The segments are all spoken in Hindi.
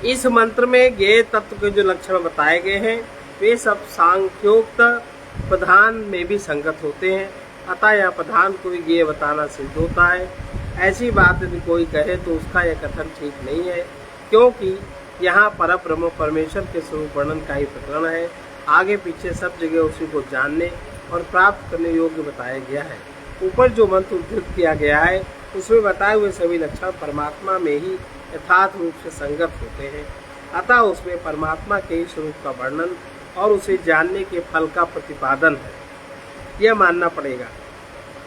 इस मंत्र में ज्ञेय तत्व के जो लक्षण बताए गए हैं वे सब सांख्योक्त प्रधान में भी संगत होते हैं। अतः यह प्रधान को भी ज्ञेय बताना सिद्ध होता है। ऐसी बात यदि कोई कहे तो उसका यह कथन ठीक नहीं है, क्योंकि यहाँ परब्रह्म परमेश्वर के स्वरूप वर्णन का ही प्रकरण है। आगे पीछे सब जगह उसी को जानने और प्राप्त करने योग्य बताया गया है। ऊपर जो मंत्र उद्धृत किया गया है उसमें बताए हुए सभी लक्षण परमात्मा में ही यथार्थ रूप से संगत होते हैं। अतः उसमें परमात्मा के ही स्वरूप का वर्णन और उसे जानने के फल का प्रतिपादन है, यह मानना पड़ेगा।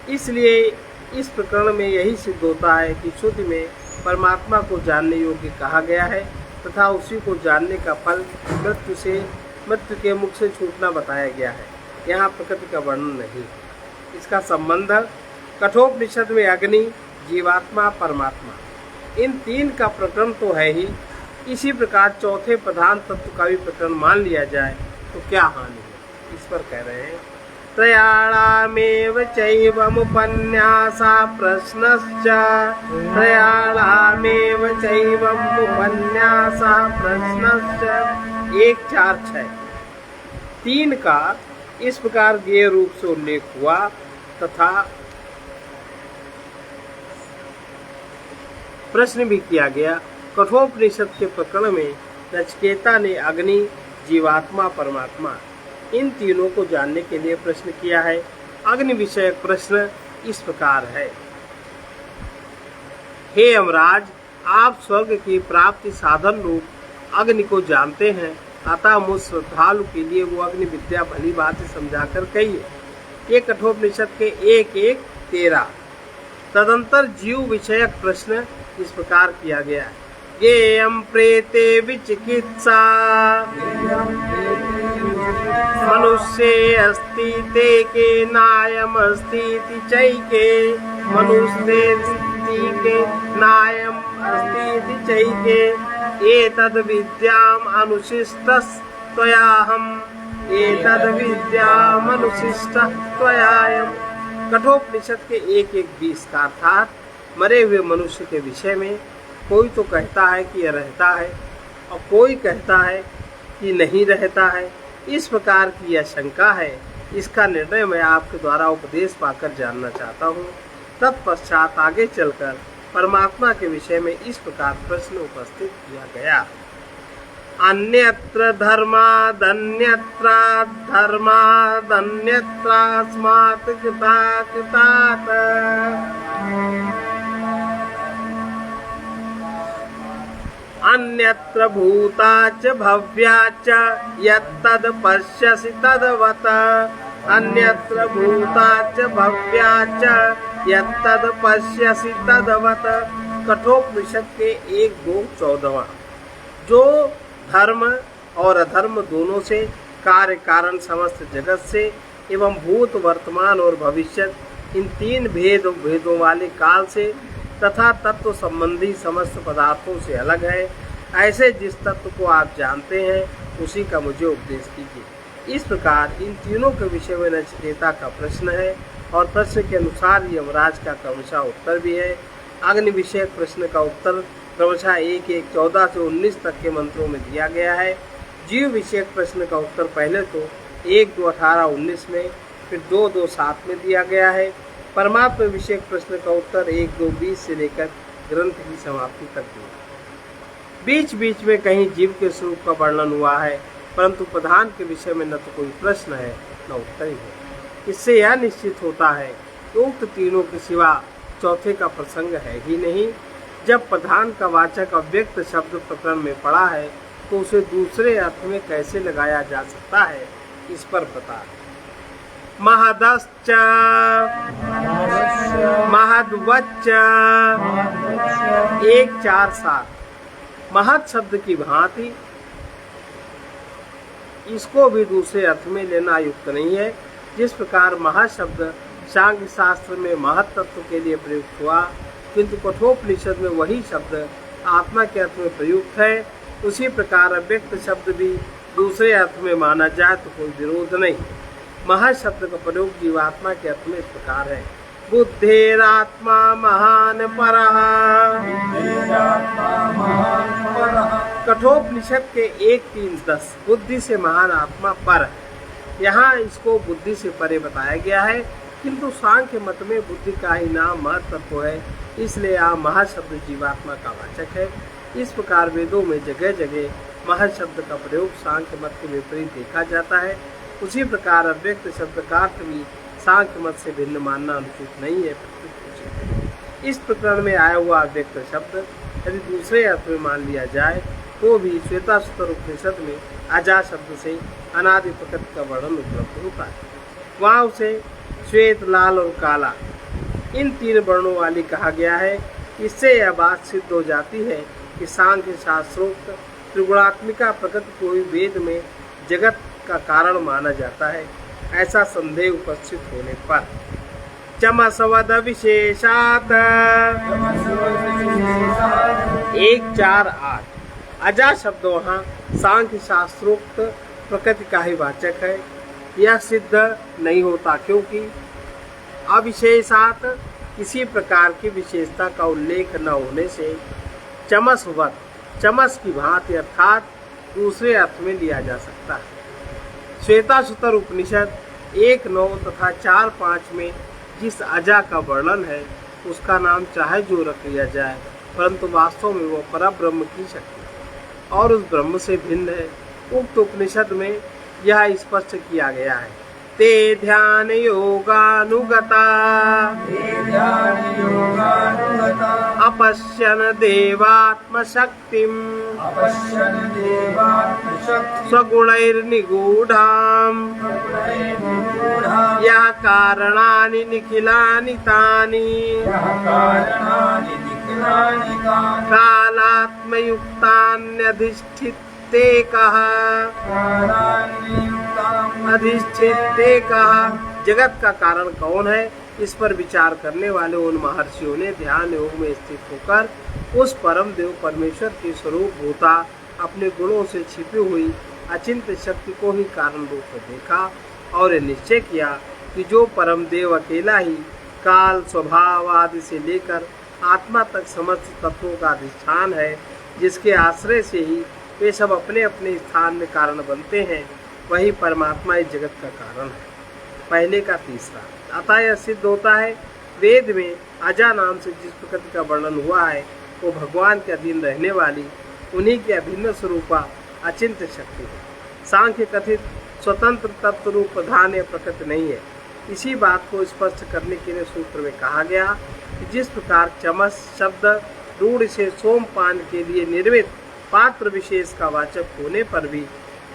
इसलिए इस प्रकरण में यही सिद्ध होता है कि श्रुति में परमात्मा को जानने योग्य कहा गया है तथा उसी को जानने का फल मृत्यु के मुख से छूटना बताया गया है। यहाँ प्रकृति का वर्णन नहीं। इसका संबंध कठोपनिषद में अग्नि, जीवात्मा, परमात्मा, इन तीन का प्रकरण तो है ही। इसी प्रकार चौथे प्रधान तत्व का भी प्रकरण मान लिया जाए तो क्या हानि है। इस पर कह रहे हैं त्रयाणामेव चैवमुपन्यासा प्रश्नश्च, त्रयाणामेव चैवमुपन्यासा प्रश्नश्च। 1, 4, 6 तीन का इस प्रकार ज्ञेय रूप से उल्लेख हुआ तथा प्रश्न भी किया गया। कठोपनिषद के प्रकरण में नचिकेता ने अग्नि, जीवात्मा, परमात्मा इन तीनों को जानने के लिए प्रश्न किया है। अग्नि विषयक प्रश्न इस प्रकार है। हे यमराज, आप स्वर्ग की प्राप्ति साधन रूप अग्नि को जानते हैं, अतः मुझ श्रद्धालु के लिए वो अग्नि विद्या भली बात समझाकर कहिए। ये कठोपनिषद के 1:1-13। तदंतर जीव विषयक प्रश्न इस प्रकार किया गया है। ज्ञेयं प्रेते विचिकित्सा, मनुष्ये अस्ति ते के नायम अस्ति चैके, मनुष्ये के नायम अस्ति चैके, एतद् विद्याम् अनुशिष्टस् त्वयाहम्, एतद् विद्याम् अनुशिष्टः त्वयायम्। कठोपनिषद के 1:1-20 का अर्थात मरे हुए मनुष्य के विषय में कोई तो कहता है कि यह रहता है और कोई कहता है कि नहीं रहता है। इस प्रकार की यह शंका है। इसका निर्णय मैं आपके द्वारा उपदेश पाकर जानना चाहता हूँ। तत्पश्चात आगे चलकर परमात्मा के विषय में इस प्रकार प्रश्न उपस्थित किया गया। अन्यत्र धर्मादन्यत्रास्मात् कृतात्, अन्यत्र भूताच भव्याच यत्तद् पश्यसि तद्वत्, अन्यत्र भूताच भव्याच यत्तद् पश्यसि तद्वत्। कठोपनिषद के 1:2-14। जो धर्म और अधर्म दोनों से, कार्य कारण समस्त जगत से एवं भूत, वर्तमान और भविष्य इन तीन भेदों वाले काल से तथा तत्व संबंधी समस्त पदार्थों से अलग है, ऐसे जिस तत्व को आप जानते हैं उसी का मुझे उपदेश कीजिए। इस प्रकार इन तीनों के विषय में नचिकेता का प्रश्न है और प्रश्न के अनुसार यमराज का क्रमशः उत्तर भी है। अग्नि विषयक प्रश्न का उत्तर क्रमशः 1:14 से 19 तक के मंत्रों में दिया गया है। जीव विषयक प्रश्न का उत्तर पहले तो 1:2-18-19 में, फिर 2:2-7 में दिया गया है। परमात्मा विषयक प्रश्न का उत्तर 1:2-20 से लेकर ग्रंथ की समाप्ति तक दिया। बीच बीच में कहीं जीव के स्वरूप का वर्णन हुआ है, परंतु प्रधान के विषय में न तो कोई प्रश्न है न उत्तर ही है। इससे यह निश्चित होता है कि उक्त तीनों के सिवा चौथे का प्रसंग है ही नहीं। जब प्रधान का वाचक अव्यक्त शब्द प्रकरण में पड़ा है तो उसे दूसरे अर्थ में कैसे लगाया जा सकता है, इस पर बता। महदश्च महद्वच्च 1:4-7। महत् शब्द की भांति इसको भी दूसरे अर्थ में लेना युक्त नहीं है। जिस प्रकार महाशब्द सांख्य शास्त्र में महत् तत्व के लिए प्रयुक्त हुआ, किंतु कठोपनिषद में वही शब्द आत्मा के अर्थ में प्रयुक्त है, उसी प्रकार अव्यक्त शब्द भी दूसरे अर्थ में माना जाए तो कोई विरोध नहीं। महाशब्द का प्रयोग जीवात्मा के अर्थ में इस प्रकार है। बुद्धेरात्मा महान परः, कठोपनिषद के 1:3-10 बुद्धि से महान आत्मा पर है। यहाँ इसको बुद्धि से परे बताया गया है, किंतु सांख्य मत में बुद्धि का ही नाम महत्व है, इसलिए यहाँ महाशब्द जीवात्मा का वाचक है। इस प्रकार वेदों में जगह जगह महाशब्द का प्रयोग सांख्य मत के विपरीत देखा जाता है। उसी प्रकार अव्यक्त शब्द का अर्थ भी सांख्य मत से भिन्न मानना अनुचित नहीं है। इस प्रकरण में आया हुआ अव्यक्त शब्द यदि दूसरे अर्थ में मान लिया जाए तो भी श्वेताश्वतर उपनिषद में अजा शब्द से अनादि प्रकृति का वर्णन उपलब्ध होता है। वहाँ उसे श्वेत, लाल और काला इन 3 वर्णों वाली कहा गया है। इससे यह बात सिद्ध हो जाती है कि सांख्य शास्त्रोक्त त्रिगुणात्मिका प्रकृति को ही वेद में जगत का कारण माना जाता है। ऐसा संदेह उपस्थित होने पर चमसवद विशेषात 1:4-8 अजा शब्द वहाँ सांख्य शास्त्रोक्त प्रकृति का ही वाचक है। यह सिद्ध नहीं होता, क्योंकि अविशेषात किसी प्रकार की विशेषता का उल्लेख न होने से चमसवद चमस की भांति अर्थात दूसरे अर्थ में लिया जा सकता है। श्वेताश्वतर उपनिषद 1:9 तथा 4:5 में जिस अजा का वर्णन है उसका नाम चाहे जो रख लिया जाए, परंतु वास्तव में वो परब्रह्म की शक्ति है और उस ब्रह्म से भिन्न है। उक्त उपनिषद में यह स्पष्ट किया गया है। ते ध्यान योगानुगता अपश्यन देवात्मशक्तिम् स्वगुणैर्निगूढाम् या कारणानि निखिलानि तानि कालात्मयुक्तान्यधिष्ठिते कः जगत का कारण कौन है, इस पर विचार करने वाले उन महर्षियों ने ध्यान योग में स्थित होकर उस परम देव परमेश्वर की स्वरूप भूता अपने गुणों से छिपी हुई अचिंत्य शक्ति को ही कारण रूप में देखा और निश्चय किया कि जो परम देव अकेला ही काल, स्वभाव आदि से लेकर आत्मा तक समस्त तत्वों का अधिष्ठान है, जिसके आश्रय से ही वे सब अपने अपने स्थान में कारण बनते हैं, वही परमात्मा इस जगत का कारण है। पहले का तीसरा अतः यह सिद्ध होता है वेद में अजा नाम से जिस प्रकृति का वर्णन हुआ है वो भगवान के अधीन रहने वाली उन्हीं के अभिन्न स्वरूपा अचिंत्य शक्ति है। सांख्य कथित स्वतंत्र तत्व रूप प्रधान या प्रकृति नहीं है। इसी बात को स्पष्ट करने के लिए सूत्र में कहा गया कि जिस प्रकार चमस शब्द रूढ़ से सोमपान के लिए निर्मित पात्र विशेष का वाचक होने पर भी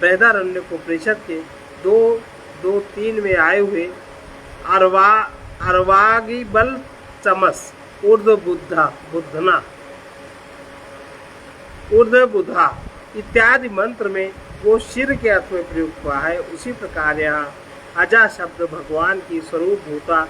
बृहदारण्यकोपनिषद के 2:2-3 में आए हुए अर्वागिबल चमस ऊर्ध्व बुधा इत्यादि मंत्र में वो शिर के अर्थ में प्रयुक्त हुआ है, उसी प्रकार यहाँ अजा शब्द भगवान की स्वरूप भूता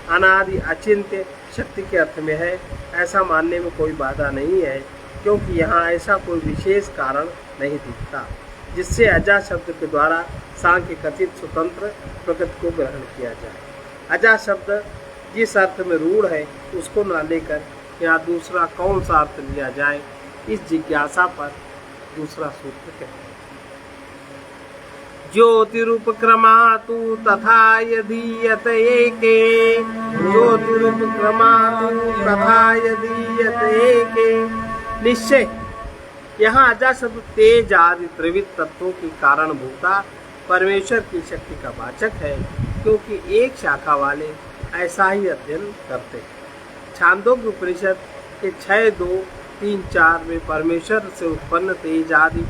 अनादि अचिंत्य शक्ति के अर्थ में है। ऐसा मानने में कोई बाधा नहीं है, क्योंकि यहाँ ऐसा कोई विशेष कारण नहीं दिखता जिससे अजा शब्द के द्वारा सांख्य कथित स्वतंत्र प्रकृति को ग्रहण किया जाए। अजा शब्द जिस अर्थ में रूढ़ है उसको न लेकर यहाँ दूसरा कौन सा अर्थ लिया जाए, इस जिज्ञासा पर दूसरा सूत्र कहते हैं। ज्योतिरुपक्रमातु तथा यदीयत एके ज्योतिरुपक्रमातु तथा यदीयत एके निश्चय यहाँ अजा शब्द तेज आदि त्रिविध तत्वों की कारण भूता परमेश्वर की शक्ति का वाचक है, क्योंकि एक शाखा वाले ऐसा ही अध्ययन करते हैं। छांदोग्य उपनिषद के 6:2-3-4 में परमेश्वर से उत्पन्न तेज आदि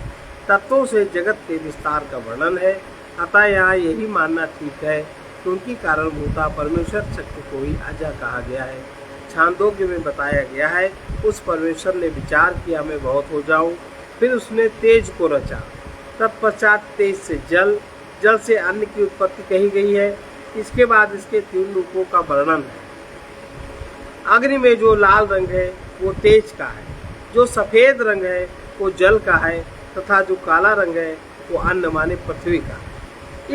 तत्वों से जगत के विस्तार का वर्णन है। अतः यहाँ यही मानना ठीक है कि उनकी कारण भूता परमेश्वर शक्ति को ही अजा कहा गया है। छांदोग्य में बताया गया है उस परमेश्वर ने विचार किया मैं बहुत हो जाऊं, फिर उसने तेज को रचा, तत्पश्चात तेज से जल, जल से अन्न की उत्पत्ति कही गई है। इसके बाद इसके 3 रूपों का वर्णन है। अग्नि में जो लाल रंग है वो तेज का है, जो सफेद रंग है वो जल का है, तथा जो काला रंग है वो अन्न माने पृथ्वी का।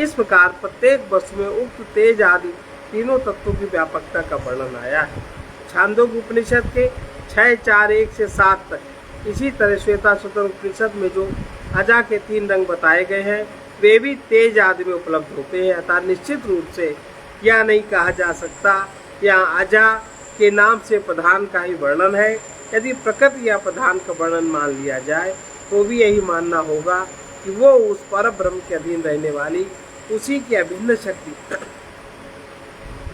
इस प्रकार प्रत्येक वस्तु में उक्त तेज आदि तीनों तत्वों की व्यापकता का वर्णन आया है। छांदोग्य उपनिषद के 6:4-1-7 तक इसी तरह श्वेताश्वतर उपनिषद में जो अजा के 3 रंग बताए गए हैं वे भी तेज आदि में उपलब्ध होते हैं। अतः निश्चित रूप से यह नहीं कहा जा सकता यहाँ अजा के नाम से प्रधान का ही वर्णन है। यदि प्रकृति या प्रधान का वर्णन मान लिया जाए तो भी यही मानना होगा कि वो उस पर ब्रह्म के अधीन रहने वाली उसी की अभिन्न शक्ति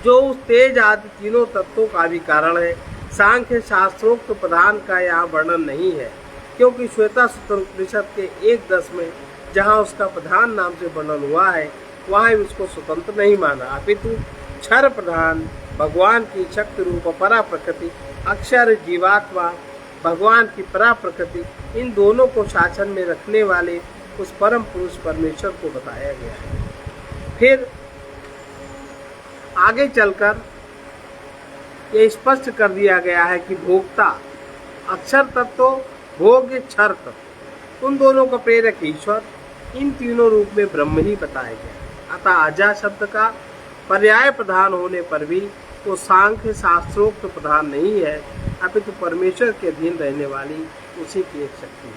जो उस तेज आदि तीनों तत्वों का भी कारण है। सांख्य शास्त्रोक्त तो प्रधान का यहाँ वर्णन नहीं है, क्योंकि श्वेताश्वतर उपनिषद के 1:10 में जहाँ उसका प्रधान नाम से वर्णन हुआ है वहाँ उसको स्वतंत्र नहीं माना, अपितु क्षर प्रधान भगवान की शक्ति रूप परा प्रकृति अक्षर जीवात्मा भगवान की परा प्रकृति इन दोनों को शासन में रखने वाले उस परम पुरुष परमेश्वर को बताया गया है। फिर आगे चलकर ये स्पष्ट कर दिया गया है कि भोक्ता अक्षर तत्व भोग्य क्षर तत्व उन दोनों का प्रेरक ईश्वर इन तीनों रूप में ब्रह्म ही बताया गया। अतः अजा शब्द का पर्याय प्रधान होने पर भी वो सांख्य शास्त्रोक्त प्रधान नहीं है, अपितु परमेश्वर के अधीन रहने वाली उसी की एक शक्ति है।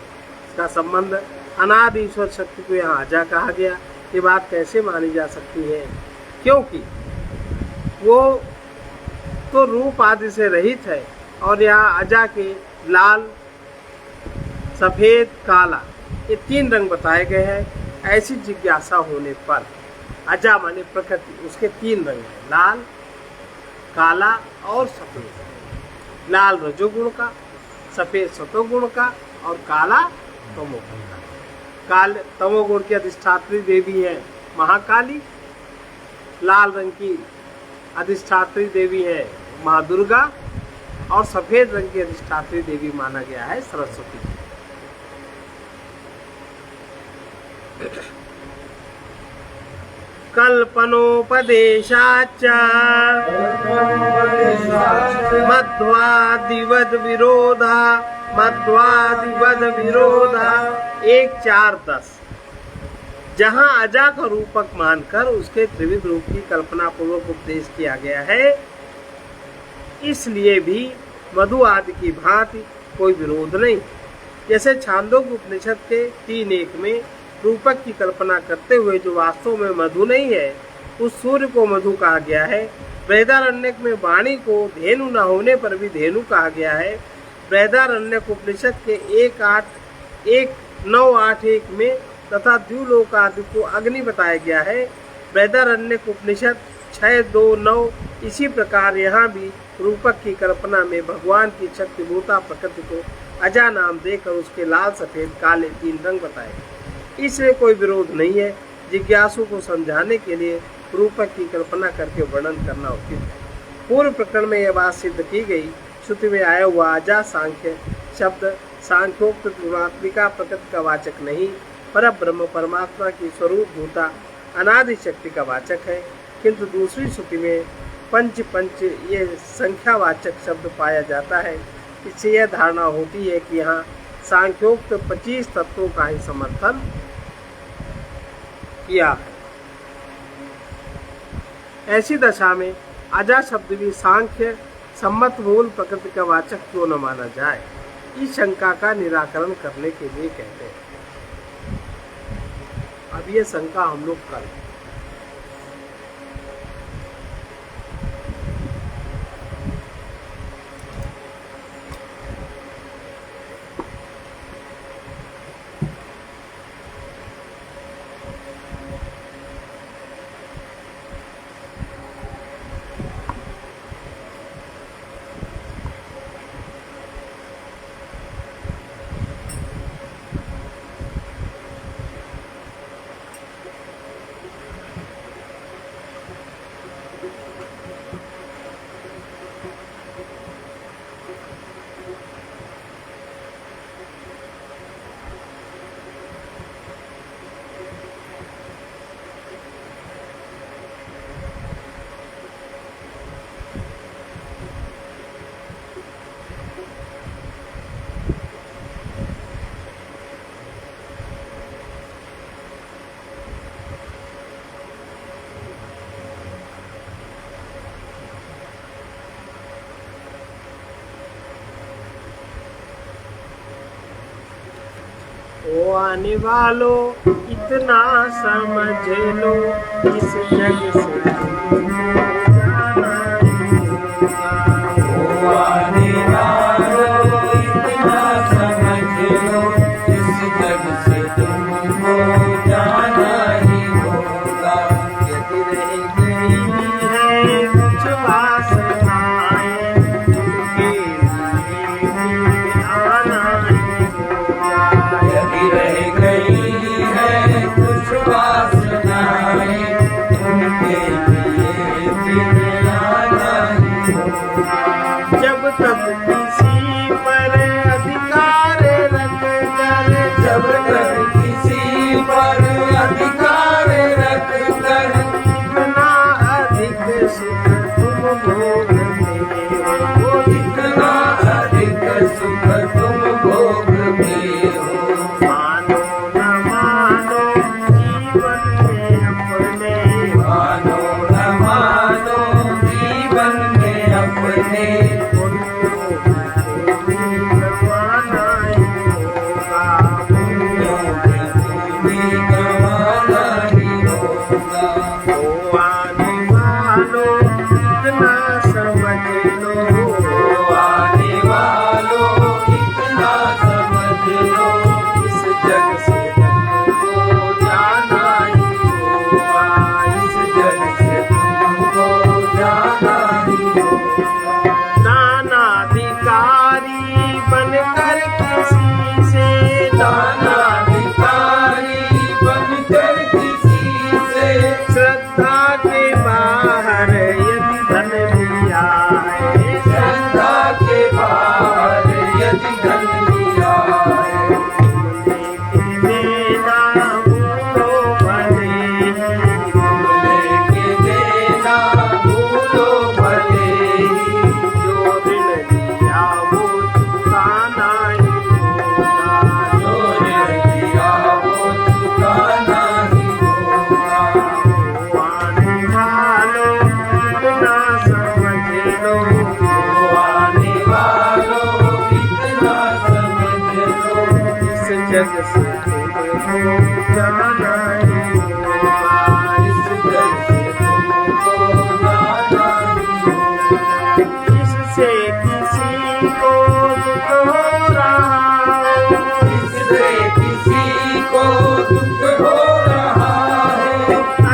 इसका संबंध अनादि ईश्वर शक्ति को यहाँ अजा कहा गया। ये बात कैसे मानी जा सकती है? क्योंकि वो तो रूप आदि से रहित है और यहाँ अजा के लाल सफेद काला ये 3 रंग बताए गए हैं। ऐसी जिज्ञासा होने पर अजा माने प्रकृति उसके 3 रंग हैं, लाल काला और सफेद। लाल रजोगुण का, सफेद सतोगुण का और काला तमोगुण का। काल तमोगुण की अधिष्ठात्री देवी है महाकाली, लाल रंग की अधिष्ठात्री देवी है माँ दुर्गा और सफेद रंग की अधिष्ठात्री देवी माना गया है सरस्वती। कल्पनोपदेशाच्च मध्वादिवद विरोधा 1:4-10 जहाँ अजा का रूपक मानकर उसके त्रिविध रूप की कल्पना पूर्वक उपदेश किया गया है, इसलिए भी मधु आदि की भांति कोई विरोध नहीं। जैसे छांदोग्य उपनिषद के 3:1 में रूपक की कल्पना करते हुए जो वास्तव में मधु नहीं है उस सूर्य को मधु कहा गया है। बृहदारण्यक में वाणी को धेनु न होने पर भी धेनु कहा गया है। बृहदारण्यक उपनिषद के 9:8-1 में तथा द्युलोक आदि को अग्नि बताया गया है। बृहदारण्यक उपनिषद 6:2-9 इसी प्रकार यहाँ भी रूपक की कल्पना में भगवान की शक्तिभूता प्रकृति को अजा नाम देकर उसके लाल सफेद काले 3 रंग बताए। इसमें कोई विरोध नहीं है। जिज्ञासु को समझाने के लिए रूपक की कल्पना करके वर्णन करना उचित है। पूर्व प्रकरण में यह बात सिद्ध की गई। श्रुति में आया हुआ अजा सांख्य शब्द सांख्योक्त गुणात्मिका प्रकृति का वाचक नहीं, पर ब्रह्म परमात्मा की स्वरूप भूता अनादि शक्ति का वाचक है। किंतु दूसरी श्रुति में पंच ये संख्यावाचक शब्द पाया जाता है। इससे यह धारणा होती है कि यहाँ सांख्योक्त 25 तत्वों का ही समर्थन किया है। ऐसी दशा में अजा शब्द भी सांख्य सम्मत मूल प्रकृति का वाचक क्यों न माना जाए, इस शंका का निराकरण करने के लिए कहते हैं। अब ये शंका हम लोग कल ओ आने वालों इतना समझ लो, इस जग से जाना ही होगा। ओ आने वालों इतना समझ लो, इस जग से तुमको जाना ही होगा। यदि रह गई है कुछ वासनाएं, उनके लिए भी आना ही होगा। यदि रह गई है कुछ वासनाएं, उनके लिए फिर आना ही होगा। जब तक किसी पर अधिकार रख कर, जब तक किसी पर अधिकार रख कर, इतना अधिक सुख तुम भोगते हो, इतना अधिक सुख तुम भोगते हो। मानो न मानो जीवन में अपने, मानो न मानो जीवन में अपने, उनको गंवाना ही होगा। तुम्हें गंवाना ही होगा। ओ आने वालों इतना समझ लो, ओ आने वालों इतना समझ लो, इस जग से तुमको जाना ही होगा। इस जग से तुमको जाना ही होगा। नानाधिकारी बनकर किसी से, दानाधिकारी बनकर किसी से, श्रद्धा के बाहर यदि धन लिया है, श्रद्धा के बाहर यदि धन लिया है, लेके देना भूलो भले ही, लेके देना भूलो भले ही, जो ऋण लिया वो चुकाना ही होगा। जो ऋण लिया वो चुकाना ही होगा। ओ आने वालों इतना समझ लो, ओ आने वालों इतना समझ लो, इस जग से तुमको जाना ही होगा। इस जग से तुमको जाना ही होगा। इससे किसी को दुख हो रहा हो, इससे किसी को दुख हो रहा है,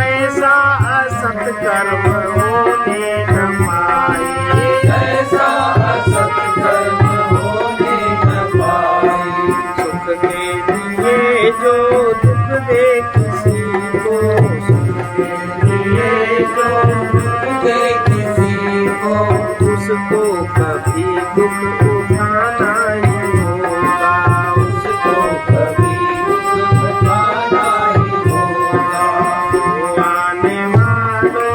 ऐसा असत कर्म होने न पाए। ऐसा असत कर्म होने न पाए। सुख के लिए जो दुख दे किसी को, सुख के लिए जो दुख दे किसी को, उसको कभी दुख उठाना ही होगा। उसको कभी दुख बताना ही होगा। ओ आने वालों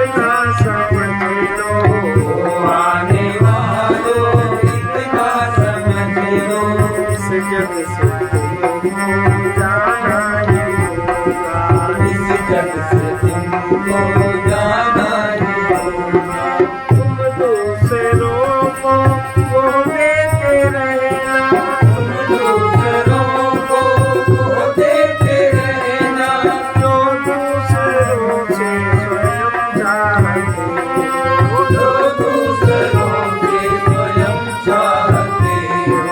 इतना समझ लो, ओ आने वालों इतना समझ लो, इस जग से तुमको जाना ही होगा। इस जग से तुमको जाना ही होगा। तुम दूसरों को वो देते रहना, तुम दूसरों को वो देते रहना, जो दूसरों से स्वयं चाहते हो। जो दूसरों से स्वयं चाहते हो।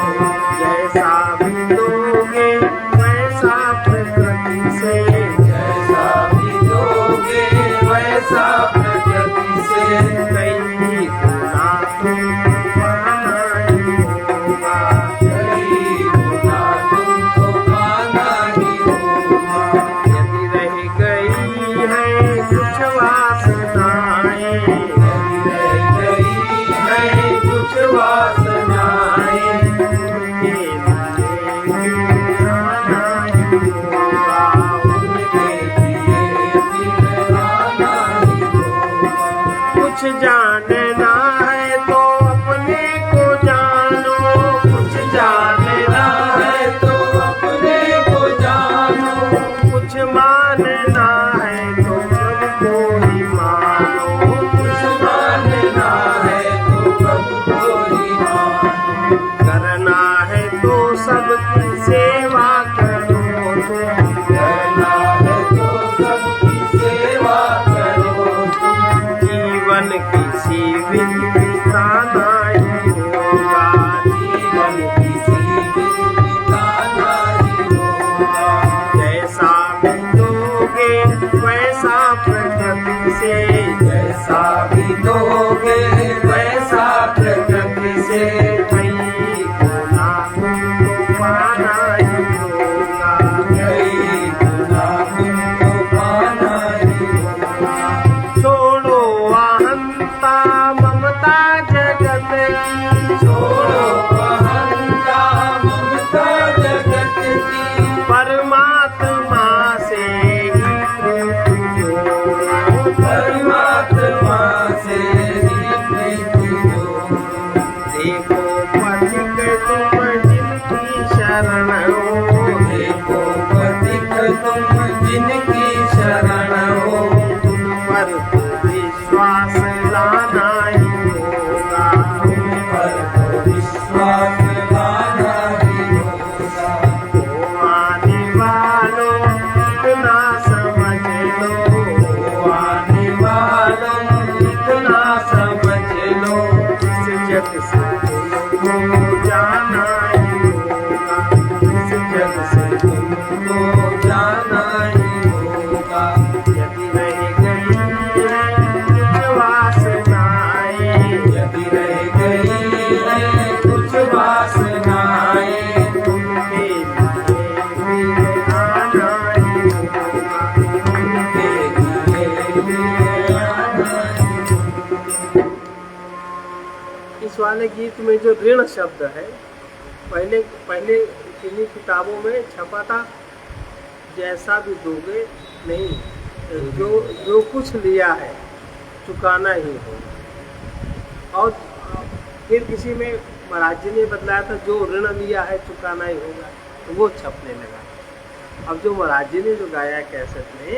जैसा भी दोगे वैसा प्रकृति से, जैसा भी दोगे वैसा प्रकृति से, कई गुना तुमको पाना ही होगा। कई गुना तुमको पाना ही होगा। यदि रह गई है कुछ वासनाएं, यदि रह गई है कुछ वासनाएं, उनके लिए छोड़ो अहंता ममता जगत की, परमात्मा से ही प्रीति जोड़ो, परमात्मा से ही प्रीति जोड़ो। देखो पथिक तुम जिनकी शरण हो, देखो पथिक तुम जिनकी शरण हो, पर विश्वास लाना ही होगा, पर विश्वास लाना ही होगा। आने वालों इतना समझ लो, आने वालों इतना समझ लो, इस जग से तुमको जाना ही होगा, इस जग से तुमको जाना ही होगा। यदि रह गई है कुछ वासनाएं, यदि रह गई है कुछ वासनाएं, उनके लिए आना ही होगा, उनके लिए आना ही होगा। इस वाले गीत में जो ऋण शब्द है, पहले पहले किन्हीं किताबों में छपा था, जैसा भी दोगे नहीं, जो कुछ लिया है चुकाना ही होगा। और फिर किसी में महाराज जी ने बतलाया था, जो ऋण लिया है चुकाना ही होगा, तो वो छपने लगा। अब जो महाराज जी ने जो गाया कैसेट में,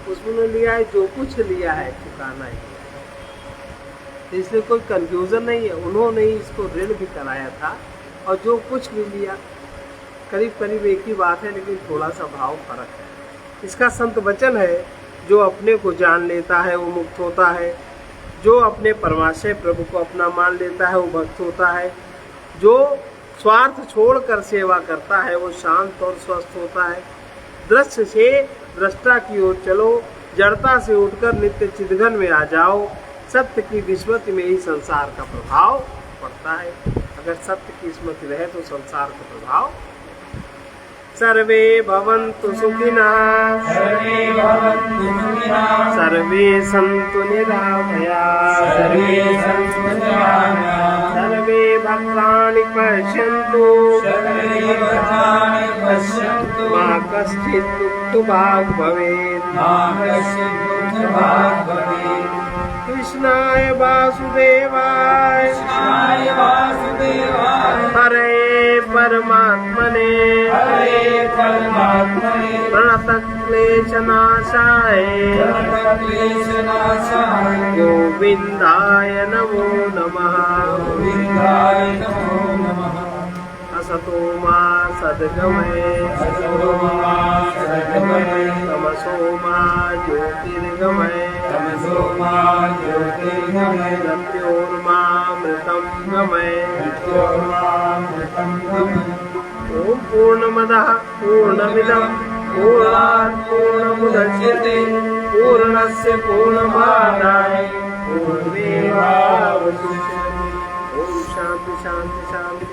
उसमें उन्होंने लिया है जो कुछ लिया है चुकाना ही होगा। तो इसलिए कोई कंफ्यूजन नहीं है, उन्होंने ही इसको ऋण भी कराया था, और जो कुछ भी लिया करीब करीब एक ही बात है, लेकिन थोड़ा सा भाव फर्क है। इसका संत वचन है, जो अपने को जान लेता है वो मुक्त होता है, जो अपने परमाशय प्रभु को अपना मान लेता है वो भक्त होता है, जो स्वार्थ छोड़कर सेवा करता है वो शांत और स्वस्थ होता है। दृश्य से दृष्टा की ओर चलो, जड़ता से उठकर नित्य चिदघन में आ जाओ। सत्य की विस्मृति में ही संसार का प्रभाव पड़ता है। अगर सत्य की स्मृति रहे तो संसार का प्रभाव। सर्वे भवन्तु सुखिनः, सर्वे भवन्तु सुखिनः, सर्वे सन्तु निरामयाः, सर्वे सन्तु निरामयाः, सर्वे भद्राणि पश्यन्तु, सर्वे भद्राणि पश्यन्तु, मा कश्चित् दुःखभाग् भवेत्। मा कश्चित् दुःखभाग् भवेत्। कृष्णाय वासुदेवाय, कृष्णाय वासुदेवाय, हरे परमात्मने, हरे परमात्मने, प्रणतक्लेशनाशाय, प्रणतक्लेशनाशाय, गोविन्दाय नमो नमः। गोविन्दाय नमो नमः। असतो मा सद्गमय, असतो मा सद्गमय, तमसो मा ज्योतिर्गमय, तमसो मा ज्योतिर्गमय, मृत्योर्मामृतं गमय। मृत्योर्मामृतं गमय। ॐ पूर्णमदः पूर्णमिदं पूर्णात् पूर्णमुदच्यते पूर्णस्य पूर्णमादाय पूर्णमेवावशिष्यते। ॐ शान्ति शान्ति शान्ति।